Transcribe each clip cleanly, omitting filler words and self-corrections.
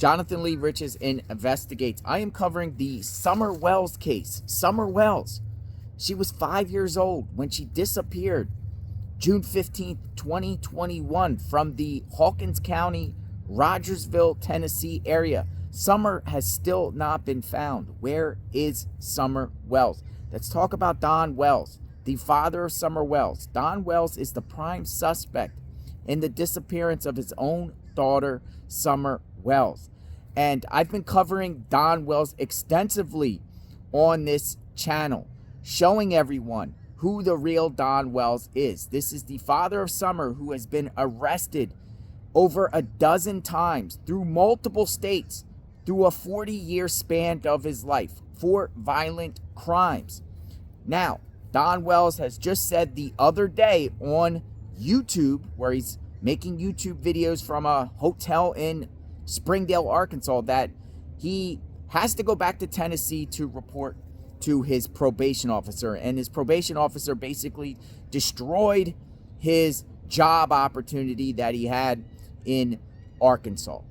Jonathan Lee Riches investigates. I am covering the Summer Wells case. Summer Wells. She was 5 years old when she disappeared June 15th, 2021 from the Hawkins County, Rogersville, Tennessee area. Summer has still not been found. Where is Summer Wells? Let's talk about Don Wells, the father of Summer Wells. Don Wells is the prime suspect in the disappearance of his own daughter, Summer Wells. And I've been covering Don Wells extensively on this channel, showing everyone who the real Don Wells is. This is the father of Summer, who has been arrested over a dozen times through multiple states through a 40-year span of his life for violent crimes. Now, Don Wells has just said the other day on YouTube, where he's making YouTube videos from a hotel in Springdale, Arkansas, that he has to go back to Tennessee to report to his probation officer. And his probation officer basically destroyed his job opportunity that he had in Arkansas.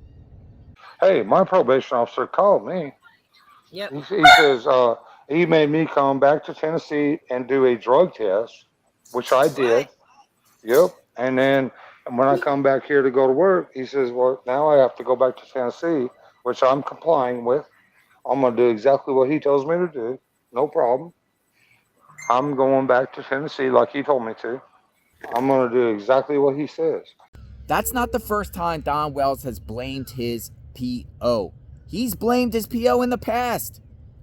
Hey, my probation officer called me. Yep. He says he made me come back to Tennessee and do a drug test, which I did. Yep. And then when I come back here to go to work, he says, well, now I have to go back to Tennessee, which I'm complying with. I'm going to do exactly what he tells me to do. No problem. I'm going back to Tennessee like he told me to. I'm going to do exactly what he says. That's not the first time Don Wells has blamed his PO. He's blamed his PO in the past.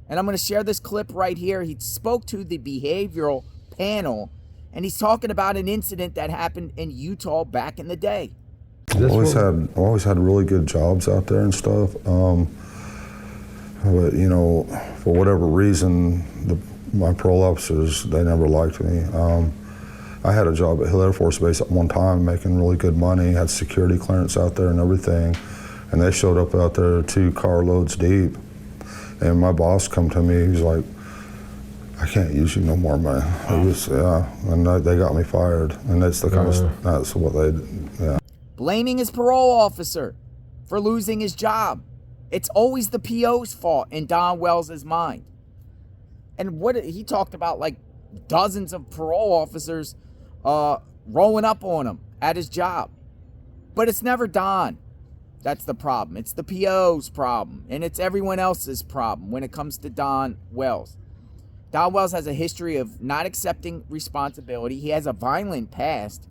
And I'm going to share this clip right here. He spoke to the behavioral panel, and he's talking about an incident that happened in Utah back in the day. Always had really good jobs out there and stuff. But, you know, for whatever reason, my parole officers, they never liked me. I had a job at Hill Air Force Base at one time, making really good money, had security clearance out there and everything. And they showed up out there 2 carloads deep. And my boss come to me, he's like, I can't use you no more, man. And they got me fired. And that's the kind of, that's what they, yeah. Blaming his parole officer for losing his job. It's always the PO's fault in Don Wells' mind. And what he talked about, like dozens of parole officers rolling up on him at his job. But it's never Don. That's the problem. It's the PO's problem. And it's everyone else's problem when it comes to Don Wells. Don Wells has a history of not accepting responsibility. He has a violent past.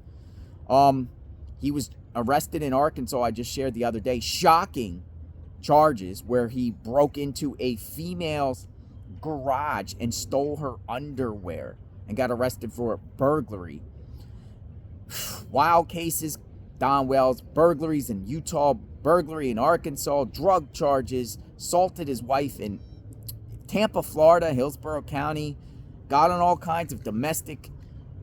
He was arrested in Arkansas, I just shared the other day. Shocking charges where he broke into a female's garage and stole her underwear and got arrested for burglary. Wild cases, Don Wells, burglaries in Utah, burglary in Arkansas, drug charges, assaulted his wife in Tampa, Florida, Hillsborough County, got on all kinds of domestic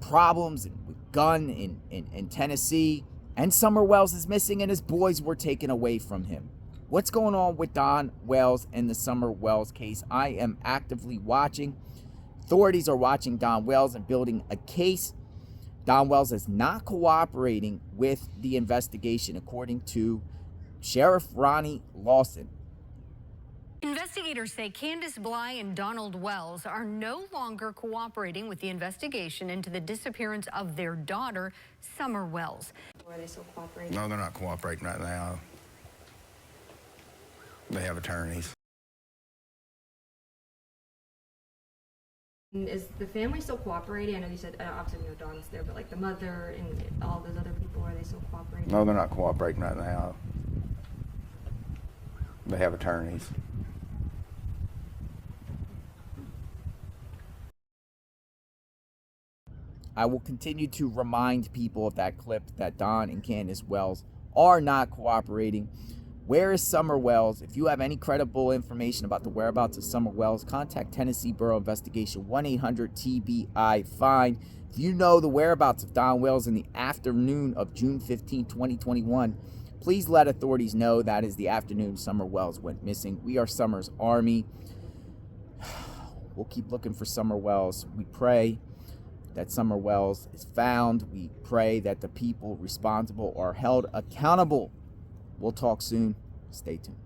problems with gun in Tennessee. And Summer Wells is missing and his boys were taken away from him. What's going on with Don Wells and the Summer Wells case? I am actively watching. Authorities are watching Don Wells and building a case. Don Wells is not cooperating with the investigation, according to Sheriff Ronnie Lawson. Investigators say Candus Bly and Donald Wells are no longer cooperating with the investigation into the disappearance of their daughter, Summer Wells. Are they still cooperating? No, they're not cooperating right now. They have attorneys. Is the family still cooperating? I know you said, obviously, no Don's there, but like the mother and all those other people, are they still cooperating? No, they're not cooperating right now. They have attorneys. I will continue to remind people of that clip that Don and Candus Wells are not cooperating. Where is Summer Wells? If you have any credible information about the whereabouts of Summer Wells, contact Tennessee Borough Investigation 1-800-TBI-FIND. If you know the whereabouts of Don Wells in the afternoon of June 15, 2021, please let authorities know. That is the afternoon Summer Wells went missing. We are Summer's Army. We'll keep looking for Summer Wells. We pray that Summer Wells is found. We pray that the people responsible are held accountable. We'll talk soon. Stay tuned.